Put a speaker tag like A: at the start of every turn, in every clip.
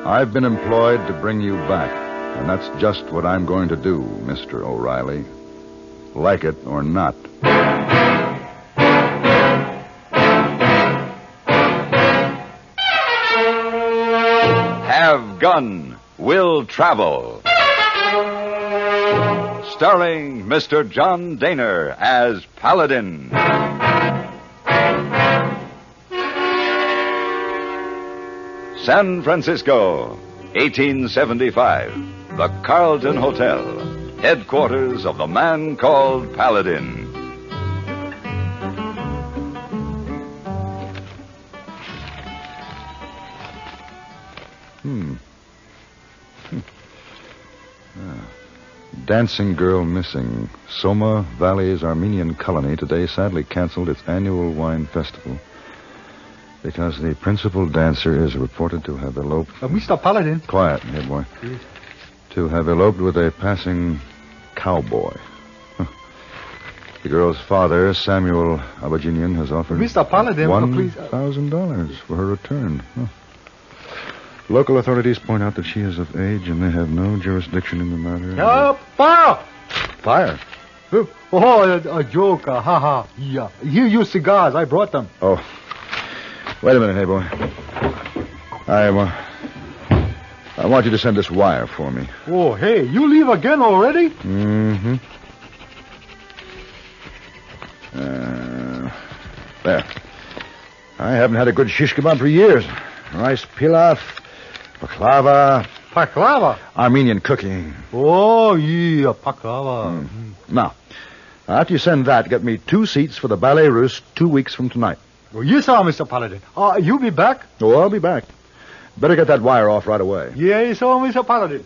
A: I've been employed to bring you back, and that's just what I'm going to do, Mr. O'Reilly. Like it or not.
B: Have Gun Will Travel. Starring Mr. John Daner as Paladin. San Francisco, 1875. The Carlton Hotel, headquarters of the man called Paladin.
A: Dancing girl missing. Soma Valley's Armenian colony today sadly canceled its annual wine festival because the principal dancer is reported to have eloped...
C: Mr. Paladin.
A: Quiet, head boy. Yes. To have eloped with a passing cowboy. The girl's father, Samuel Abajinian, has offered...
C: Mr. Paladin,
A: $1,000 for her return. Local authorities point out that she is of age and they have no jurisdiction in the matter.
C: Fire!
A: Fire?
C: A joke. Ha. Yeah. Here, you cigars. I brought them.
A: Oh. Wait a minute, hey, boy. I want you to send this wire for me.
C: Oh, hey, you leave again already?
A: Mm-hmm. There. I haven't had a good shish kebab for years. Rice pilaf, baklava.
C: Baklava?
A: Armenian cooking.
C: Oh, yeah, baklava.
A: Now, after you send that, get me 2 seats for the Ballet Russe 2 weeks from tonight.
C: Oh, yes, sir, Mr. Paladin. You be back?
A: Oh, I'll be back. Better get that wire off right away.
C: Yes, sir, Mr. Paladin.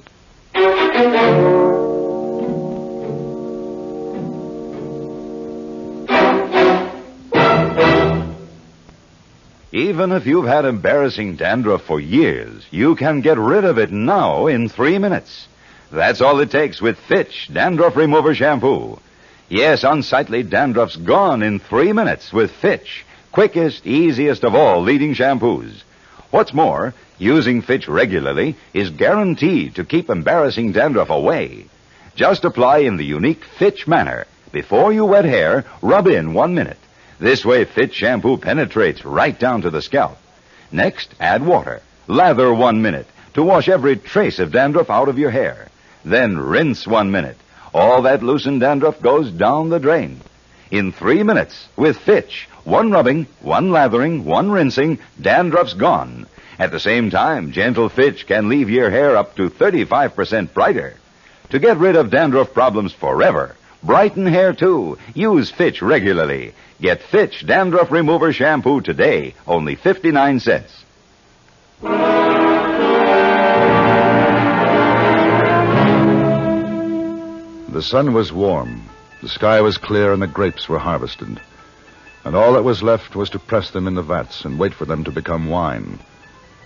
B: Even if you've had embarrassing dandruff for years, you can get rid of it now in 3 minutes. That's all it takes with Fitch Dandruff Remover Shampoo. Yes, unsightly dandruff's gone in 3 minutes with Fitch. Quickest, easiest of all leading shampoos. What's more, using Fitch regularly is guaranteed to keep embarrassing dandruff away. Just apply in the unique Fitch manner. Before you wet hair, rub in 1 minute. This way, Fitch shampoo penetrates right down to the scalp. Next, add water. Lather 1 minute to wash every trace of dandruff out of your hair. Then rinse 1 minute. All that loosened dandruff goes down the drain. In 3 minutes, with Fitch, 1 rubbing, 1 lathering, 1 rinsing, dandruff's gone. At the same time, gentle Fitch can leave your hair up to 35% brighter. To get rid of dandruff problems forever, brighten hair too, use Fitch regularly. Get Fitch Dandruff Remover Shampoo today, only 59 cents.
A: The sun was warm, the sky was clear, and the grapes were harvested. And all that was left was to press them in the vats and wait for them to become wine,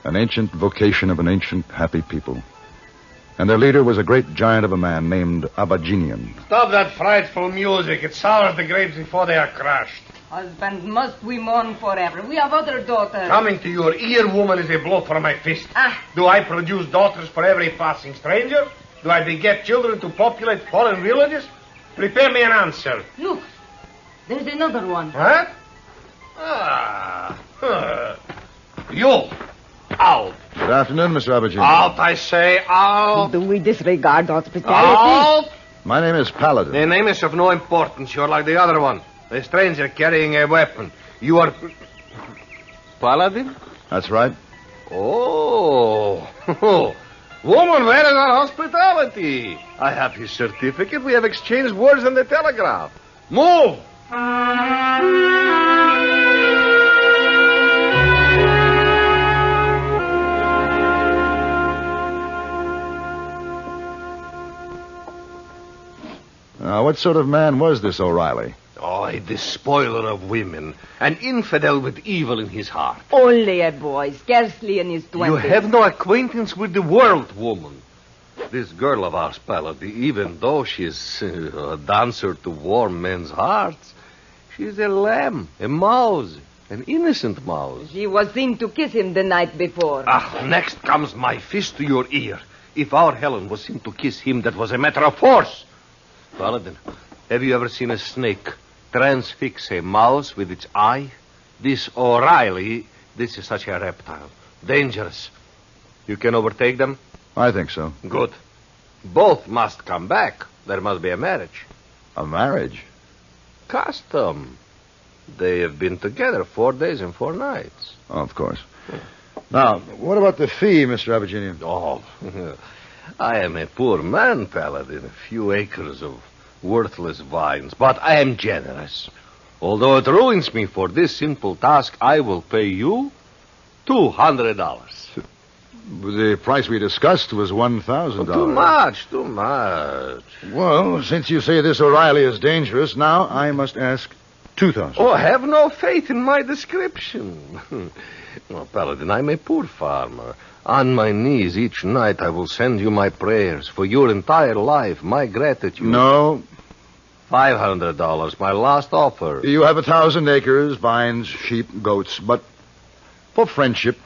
A: an ancient vocation of an ancient, happy people. And their leader was a great giant of a man named Abajinian.
D: Stop that frightful music. It sours the grapes before they are crushed.
E: Husband, must we mourn forever? We have other daughters.
D: Coming to your ear, woman, is a blow for my fist. Do I produce daughters for every passing stranger? Do I beget children to populate foreign villages? Prepare me an answer.
E: Look, there's another one.
D: What? You. Out.
A: Good afternoon, Mr. Abajinian.
D: Out, I say, out.
E: Do we disregard hospitality?
D: Out.
A: My name is Paladin.
D: The name is of no importance. You're like the other one. A stranger carrying a weapon. You are... Paladin?
A: That's right.
D: Oh. Woman, where is our hospitality? I have his certificate. We have exchanged words on the telegraph. Move!
A: Now, what sort of man was this O'Reilly?
D: Oh, a despoiler of women. An infidel with evil in his heart.
E: Only a boy, scarcely in his 20s.
D: You have no acquaintance with the world, woman. This girl of ours, Paladin, even though she's a dancer to warm men's hearts, she's a lamb, a mouse,
F: An innocent mouse.
E: She was seen to kiss him the night before.
F: Next comes my fist to your ear. If our Helen was seen to kiss him, that was a matter of force. Paladin, have you ever seen a snake transfix a mouse with its eye? This O'Reilly, this is such a reptile. Dangerous. You can overtake them?
A: I think so.
F: Good. Both must come back. There must be a marriage.
A: A marriage?
F: Custom. They have been together 4 days and 4 nights.
A: Oh, of course. Now, what about the fee, Mr. Abaginian?
F: Oh, I am a poor man, Paladin. A few acres of worthless vines. But I am generous. Although it ruins me for this simple task, I will pay you $200.
A: The price we discussed was $1,000.
F: Too much.
A: Well, since you say this O'Reilly is dangerous, now I must ask $2,000.
F: Oh, have no faith in my description. Well, Paladin, I'm a poor farmer. On my knees each night I will send you my prayers for your entire life, my gratitude.
A: No.
F: $500, my last offer.
A: You have 1,000 acres, vines, sheep, goats, but for friendship,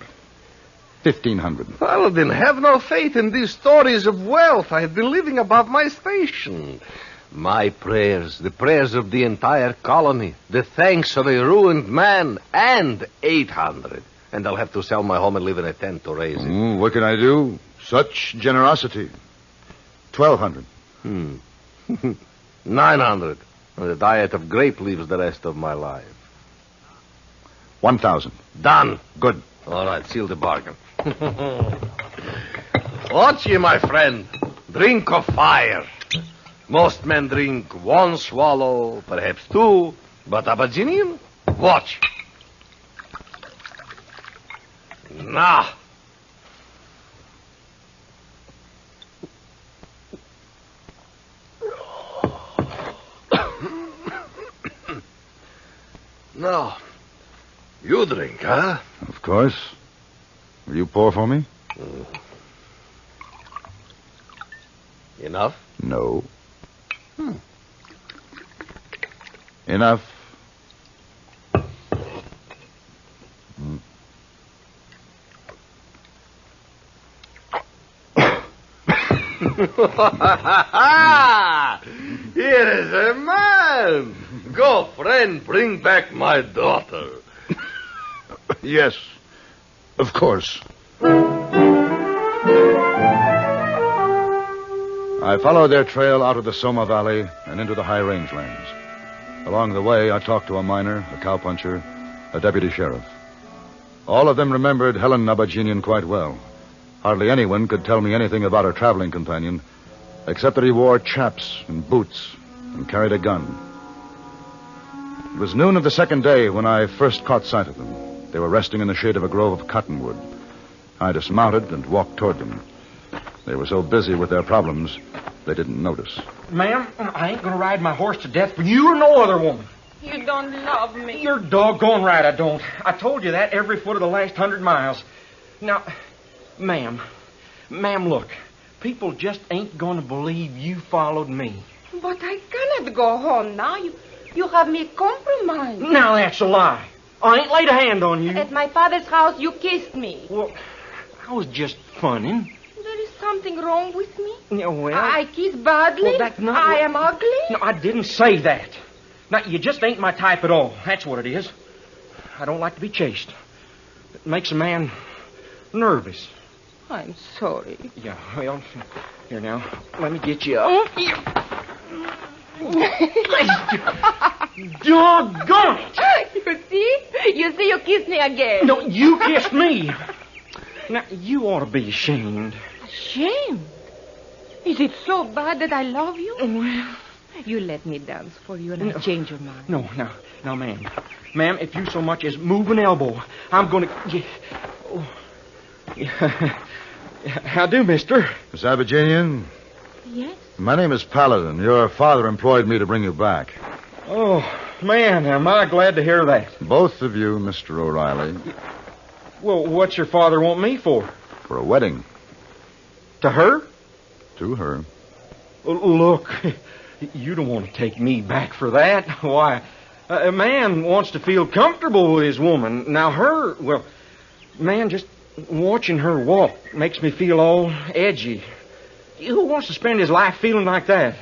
A: 1,500.
F: Paladin, have no faith in these stories of wealth. I have been living above my station. My prayers, the prayers of the entire colony, the thanks of a ruined man, and 800. And I'll have to sell my home and live in a tent to raise it.
A: What can I do? Such generosity. 1,200.
F: 900. And a diet of grape leaves the rest of my life.
A: 1,000.
F: Done.
A: Good.
F: All right, seal the bargain. Watch ye, my friend. Drink of fire. Most men drink 1 swallow, perhaps 2. But Abaginian, watch. Now. Now, you drink, huh?
A: Of course. Will you pour for me?
F: Enough?
A: No. Enough.
F: Here is a man. Go, friend, bring back my daughter.
A: Yes, of course. I followed their trail out of the Soma Valley and into the high rangelands. Along the way, I talked to a miner, a cowpuncher, a deputy sheriff. All of them remembered Helen Abaginian quite well. Hardly anyone could tell me anything about her traveling companion, except that he wore chaps and boots and carried a gun. It was noon of the second day when I first caught sight of them. They were resting in the shade of a grove of cottonwood. I dismounted and walked toward them. They were so busy with their problems, they didn't notice.
G: Ma'am, I ain't gonna ride my horse to death for you or no other woman.
E: You don't love me.
G: You're doggone right I don't. I told you that every foot of the last 100 miles. Now, ma'am, look. People just ain't gonna believe you followed me.
E: But I cannot go home now. You have me compromised.
G: Now that's a lie. I ain't laid a hand on you.
E: At my father's house, you kissed me.
G: Well, I was just funning.
E: There is something wrong with me.
G: Yeah, well...
E: I kiss badly.
G: Well, that's not
E: I am ugly.
G: No, I didn't say that. Now, you just ain't my type at all. That's what it is. I don't like to be chased. It makes a man nervous.
E: I'm sorry.
G: Yeah, well, here now. Let me get you up. Doggone it!
E: You see, you kissed me again.
G: No, you kissed me. Now, you ought to be ashamed.
E: Ashamed? Is it so bad that I love you?
G: Well...
E: You let me dance for you and I'll change your mind.
G: No, ma'am. Ma'am, if you so much as move an elbow, I'm going to... How do, mister?
A: Miss Abaginian?
E: Yes?
A: My name is Paladin. Your father employed me to bring you back.
G: Oh, man, am I glad to hear that.
A: Both of you, Mr. O'Reilly.
G: Well, what's your father want me for?
A: For a wedding.
G: To her?
A: To her.
G: Look, you don't want to take me back for that. Why, A man wants to feel comfortable with his woman. Now, man, just watching her walk makes me feel all edgy. Who wants to spend his life feeling like that?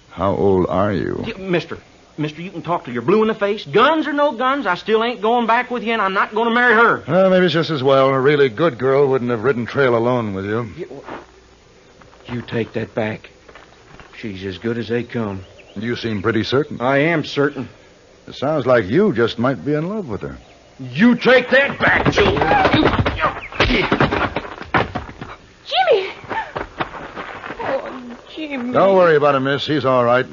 A: How old are you?
G: Mister, you can talk till you're blue in the face. Guns or no guns, I still ain't going back with you, and I'm not going to marry her.
A: Well, maybe it's just as well. A really good girl wouldn't have ridden trail alone with you.
G: You take that back. She's as good as they come.
A: You seem pretty certain.
G: I am certain.
A: It sounds like you just might be in love with her.
G: You take that back, Joe.
E: Jimmy! Oh, Jimmy.
A: Don't worry about him, miss. He's all right.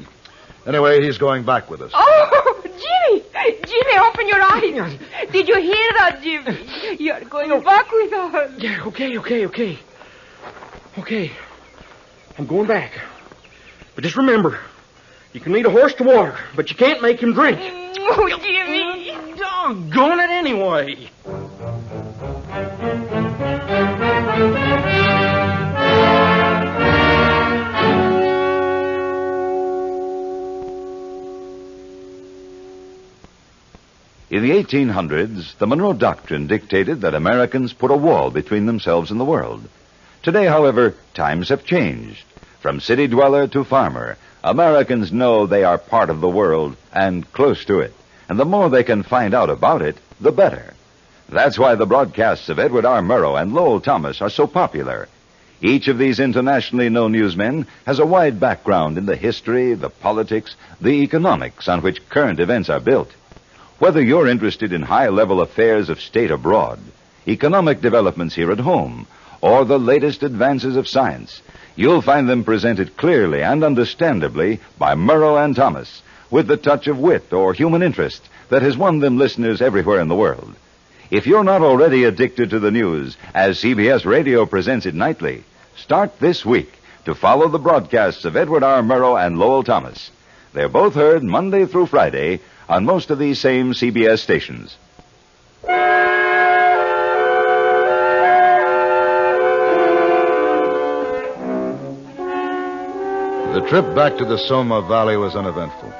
A: Anyway, he's going back with us.
E: Oh, Jimmy! Jimmy, open your eyes. Did you hear that, Jimmy? You're going back with us.
G: Yeah, okay. Okay. I'm going back. But just remember, you can lead a horse to water, but you can't make him drink.
E: Oh, Jimmy.
G: Doggone it anyway.
B: In the 1800s, the Monroe Doctrine dictated that Americans put a wall between themselves and the world. Today, however, times have changed. From city dweller to farmer, Americans know they are part of the world and close to it. And the more they can find out about it, the better. That's why the broadcasts of Edward R. Murrow and Lowell Thomas are so popular. Each of these internationally known newsmen has a wide background in the history, the politics, the economics on which current events are built. Whether you're interested in high-level affairs of state abroad, economic developments here at home, or the latest advances of science, you'll find them presented clearly and understandably by Murrow and Thomas, with the touch of wit or human interest that has won them listeners everywhere in the world. If you're not already addicted to the news, as CBS Radio presents it nightly, start this week to follow the broadcasts of Edward R. Murrow and Lowell Thomas. They're both heard Monday through Friday on most of these same CBS stations.
A: The trip back to the Soma Valley was uneventful.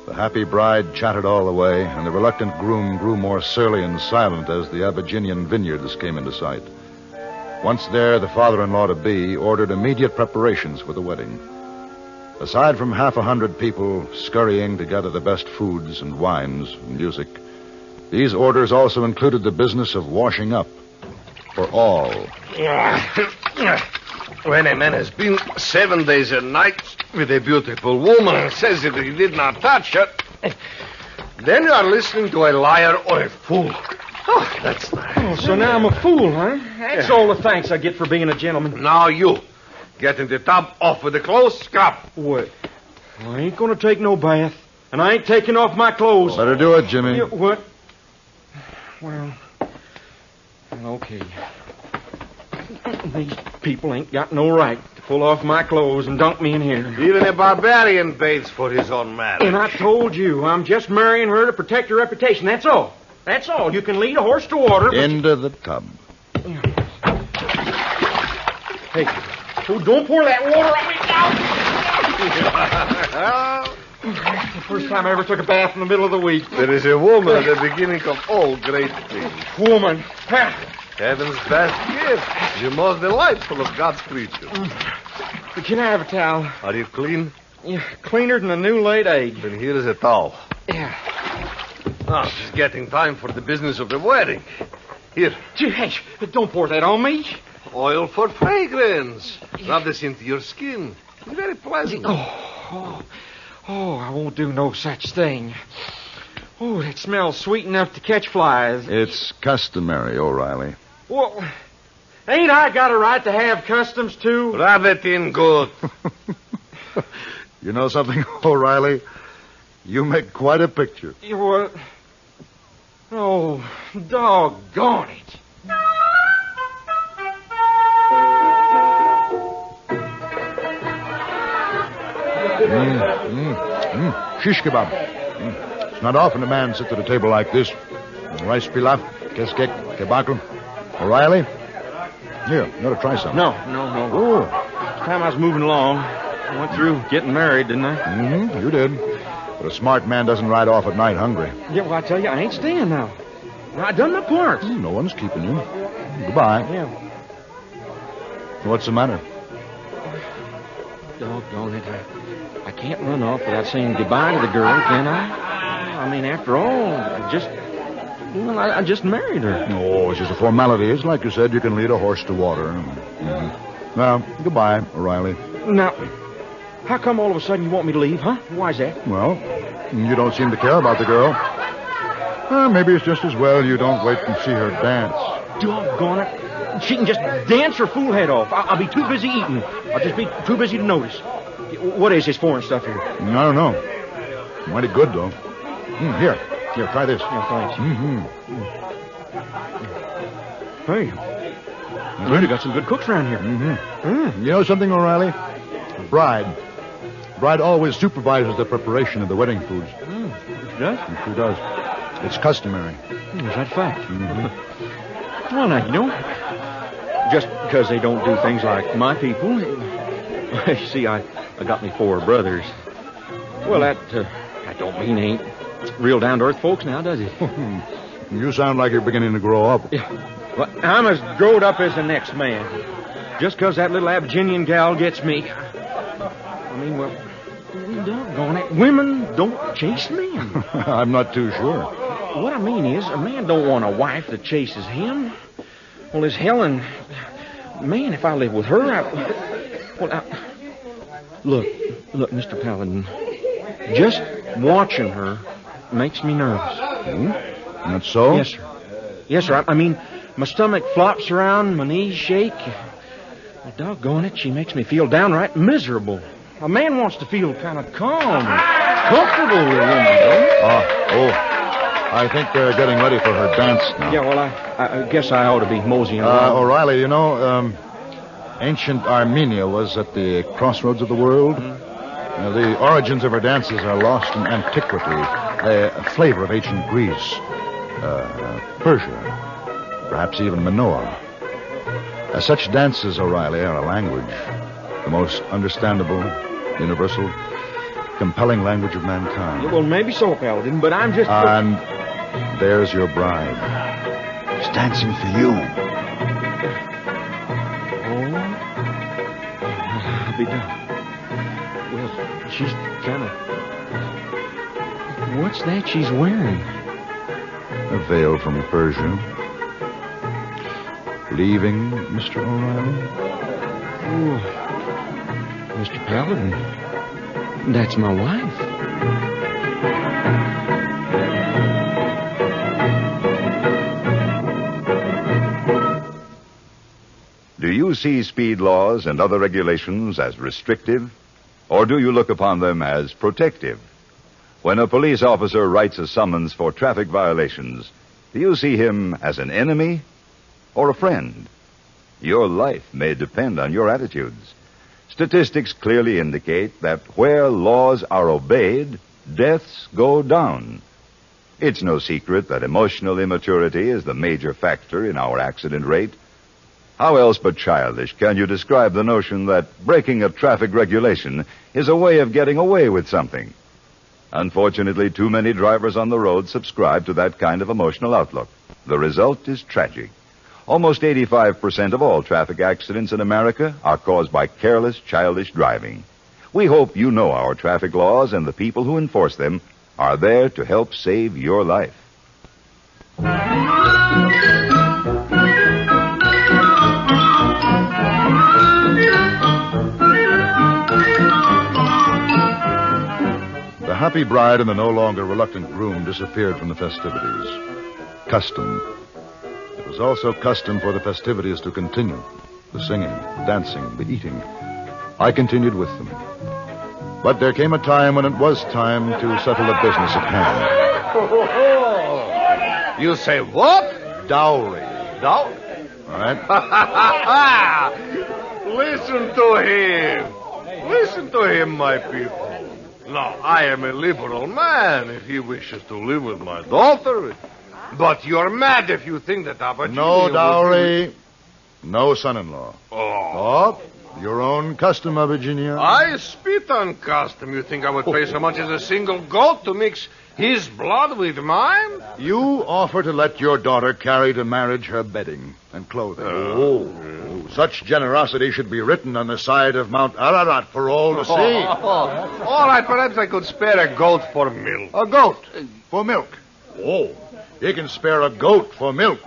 A: The happy bride chatted all the way, and the reluctant groom grew more surly and silent as the Jinian vineyards came into sight. Once there, the father-in-law-to-be ordered immediate preparations for the wedding. Aside from 100 people scurrying to gather the best foods and wines and music, these orders also included the business of washing up for all.
F: When a man has been 7 days and nights with a beautiful woman and says that he did not touch her, then you are listening to a liar or a fool. Oh, that's nice.
G: Oh, so now I'm a fool, huh? That's all the thanks I get for being a gentleman.
F: Now you. Get in the tub, off with the clothes, scrub.
G: What? I ain't gonna take no bath, and I ain't taking off my clothes.
A: Better do it, Jimmy.
G: What? Well, okay. These people ain't got no right to pull off my clothes and dunk me in here.
F: Even a barbarian bathes for his own marriage.
G: And I told you, I'm just marrying her to protect her reputation. That's all. That's all. You can lead a horse to water.
A: Into the tub.
G: Hey, don't pour that water on me now. The first time I ever took a bath in the middle of the week.
F: There is a woman at the beginning of all great things.
G: Woman.
F: Heaven's best gift. The most delightful of God's creatures.
G: Can I have a towel?
F: Are you clean?
G: Yeah, cleaner than a new-laid egg.
F: Then here is a towel.
G: Yeah.
F: Now, it's getting time for the business of the wedding. Here.
G: Hey, don't pour that on me.
F: Oil for fragrance. Rub this into your skin. It's very pleasant.
G: Oh, I won't do no such thing. Oh, that smells sweet enough to catch flies.
A: It's customary, O'Reilly.
G: Well, ain't I got a right to have customs, too?
F: Rub it in good.
A: You know something, O'Reilly? You make quite a picture.
G: What? Oh, doggone it.
A: Shish kebab. It's not often a man sits at a table like this. Rice pilaf, keskek, kebab. O'Reilly? Here, you ought to try some.
G: No.
A: Oh.
G: Time I was moving along, I went through getting married, didn't I?
A: Mm-hmm, you did. But a smart man doesn't ride off at night hungry.
G: Yeah, well, I tell you, I ain't staying now. I done my part.
A: No one's keeping you. Goodbye.
G: Yeah.
A: What's the matter?
G: Doggone it. I can't run off without saying goodbye to the girl, can I? I mean, after all, I just married her.
A: Oh, it's just a formality. It's like you said, you can lead a horse to water. Mm-hmm. Well, goodbye, O'Reilly.
G: Now, how come all of a sudden you want me to leave, huh? Why's that?
A: Well, you don't seem to care about the girl. Maybe it's just as well you don't wait and see her dance.
G: Doggone it. She can just dance her fool head off. I'll be too busy eating. I'll just be too busy to notice. What is this foreign stuff here?
A: I don't know. Mighty good, though. Here, try this.
G: Yeah, thanks.
A: Mm-hmm.
G: Hey, you really got some good cooks around here.
A: Mm-hmm. You know something, O'Reilly? The bride always supervises the preparation of the wedding foods.
G: She does?
A: She does. It's customary.
G: Is that fact? Mm-hmm. Well, now, you know, just because they don't do things like my people. You see, I got me 4 brothers. Well, that don't mean they ain't real down-to-earth folks now, does it?
A: You sound like you're beginning to grow up.
G: Yeah. Well, I'm as growed up as the next man. Just because that little Jinian gal gets me. I mean, well, doggone it. Women don't chase men.
A: I'm not too sure.
G: What I mean is, a man don't want a wife that chases him. Well, this Helen... Man, if I live with her, Look, Mr. Paladin. Just watching her makes me nervous.
A: That's so?
G: Yes, sir. Yes, sir. I mean, my stomach flops around, my knees shake. Well, doggone it, she makes me feel downright miserable. A man wants to feel kind of calm, comfortable with a woman, don't he?
A: I think they're getting ready for her dance now.
G: Yeah, well, I guess I ought to be moseying around.
A: O'Reilly, you know, ancient Armenia was at the crossroads of the world. The origins of her dances are lost in antiquity, a flavor of ancient Greece, Persia, perhaps even Minoa. Such dances, O'Reilly, are a language, the most understandable, universal, compelling language of mankind.
G: Yeah, well, maybe so, Paladin, but I'm just...
A: And there's your bride. She's dancing for you.
G: I'll be done. Well, she's kind of... What's that she's wearing?
A: A veil from Persia. Leaving, Mr. O'Reilly?
G: Oh, Mr. Paladin, that's my wife.
B: Do you see speed laws and other regulations as restrictive, or do you look upon them as protective? When a police officer writes a summons for traffic violations, do you see him as an enemy or a friend? Your life may depend on your attitudes. Statistics clearly indicate that where laws are obeyed, deaths go down. It's no secret that emotional immaturity is the major factor in our accident rate. How else but childish can you describe the notion that breaking a traffic regulation is a way of getting away with something? Unfortunately, too many drivers on the road subscribe to that kind of emotional outlook. The result is tragic. Almost 85% of all traffic accidents in America are caused by careless, childish driving. We hope you know our traffic laws and the people who enforce them are there to help save your life.
A: The happy bride and the no longer reluctant groom disappeared from the festivities. Custom. It was also custom for the festivities to continue. The singing, the dancing, the eating. I continued with them. But there came a time when it was time to settle the business at hand.
F: You say what?
A: Dowry.
F: Dowry?
A: All right.
F: Listen to him. Listen to him, my people. Now, I am a liberal man if he wishes to live with my daughter. But you're mad if you think that opportunity...
A: No dowry, no son-in-law.
F: Oh.
A: Your own custom, Virginia.
F: I spit on custom. You think I would pay so much as a single goat to mix his blood with mine?
A: You offer to let your daughter carry to marriage her bedding and clothing. Such generosity should be written on the side of Mount Ararat for all to see.
F: All right, perhaps I could spare a goat for milk.
A: A goat for milk. Oh, you can spare a goat for milk.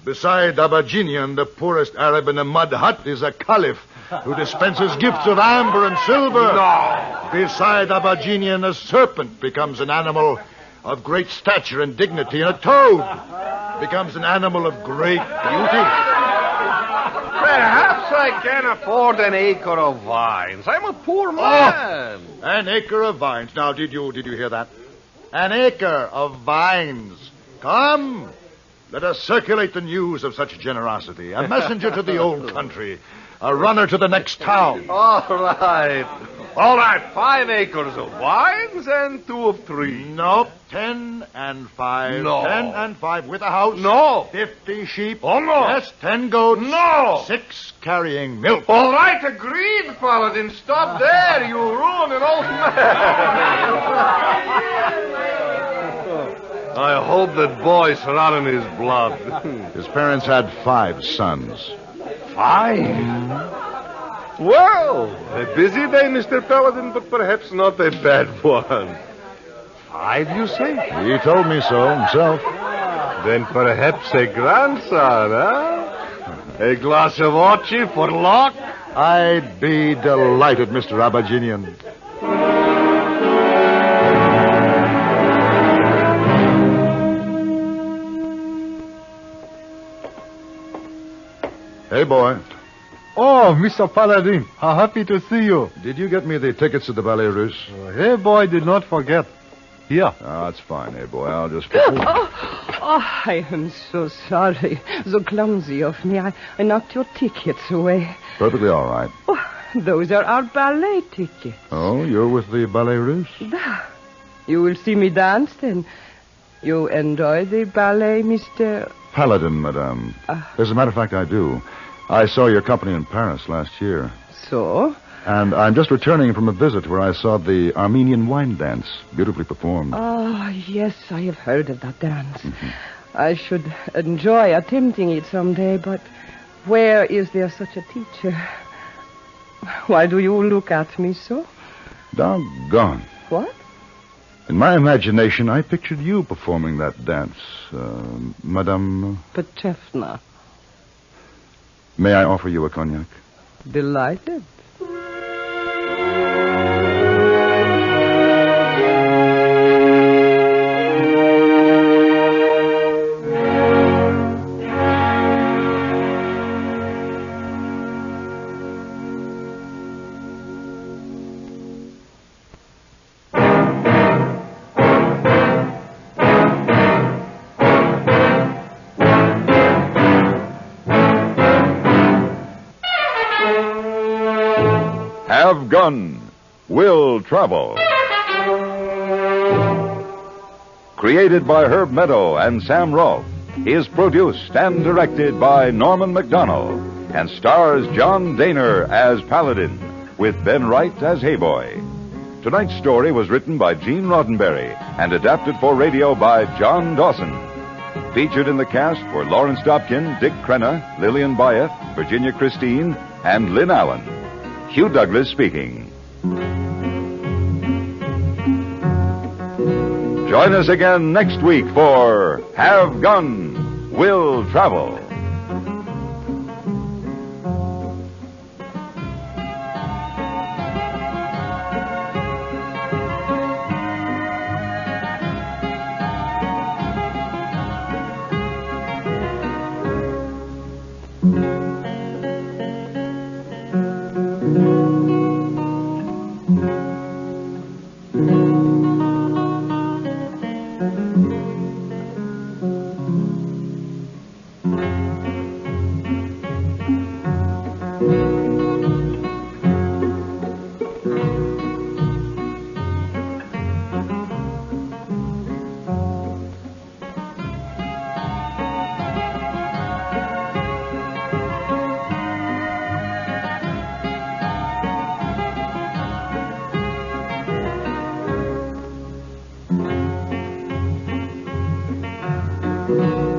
A: Beside Abba Jinian, the poorest Arab in the mud hut is a caliph who dispenses gifts of amber and silver.
F: No.
A: Beside Abba Jinian, a serpent becomes an animal of great stature and dignity, and a toad becomes an animal of great beauty.
F: Perhaps I can afford an acre of vines. I'm a poor man.
A: An acre of vines. Now, did you hear that? An acre of vines. Come, let us circulate the news of such generosity. A messenger to the old country. A runner to the next town.
F: All right. 5 acres of vines and 2 of trees.
A: Nope. 10 and 5.
F: No.
A: 10 and 5 with a house.
F: No.
A: 50 sheep.
F: Oh, no.
A: Yes, 10 goats.
F: No.
A: 6 carrying milk.
F: All right, agreed, Paladin. Stop there. You ruin an old man. I hope that boy's not in his blood.
A: His parents had 5 sons.
F: 5? Well, a busy day, Mr. Paladin, but perhaps not a bad one. 5, you say?
A: He told me so himself.
F: Then perhaps a grandson, huh? A glass of ochi for luck?
A: I'd be delighted, Mr. Abaginian. Hey, boy.
C: Oh, Mr. Paladin, how happy to see you.
A: Did you get me the tickets to the Ballet Russe?
C: Hey, boy, did not forget. Here.
A: Oh, that's fine, hey, boy. I'll just...
E: I am so sorry. So clumsy of me. I knocked your tickets away.
A: Perfectly all right.
E: Oh, those are our ballet tickets.
A: Oh, you're with the Ballet Russe?
E: You will see me dance, then. You enjoy the ballet, Mr.
A: Paladin, madame. As a matter of fact, I do. I saw your company in Paris last year.
E: So?
A: And I'm just returning from a visit where I saw the Armenian wine dance, beautifully performed.
E: Oh, yes, I have heard of that dance. Mm-hmm. I should enjoy attempting it someday, but where is there such a teacher? Why do you look at me so?
A: Doggone.
E: What?
A: In my imagination, I pictured you performing that dance, Madame...
E: Petrovna.
A: May I offer you a cognac?
E: Delighted.
B: Have Gun, Will Travel. Created by Herb Meadow and Sam Rolfe, is produced and directed by Norman MacDonald, and stars John Daner as Paladin, with Ben Wright as Hayboy. Tonight's story was written by Gene Roddenberry and adapted for radio by John Dawson. Featured in the cast were Lawrence Dobkin, Dick Crenna, Lillian Byeth, Virginia Christine, and Lynn Allen. Hugh Douglas speaking. Join us again next week for Have Gun, Will Travel.
A: Thank you.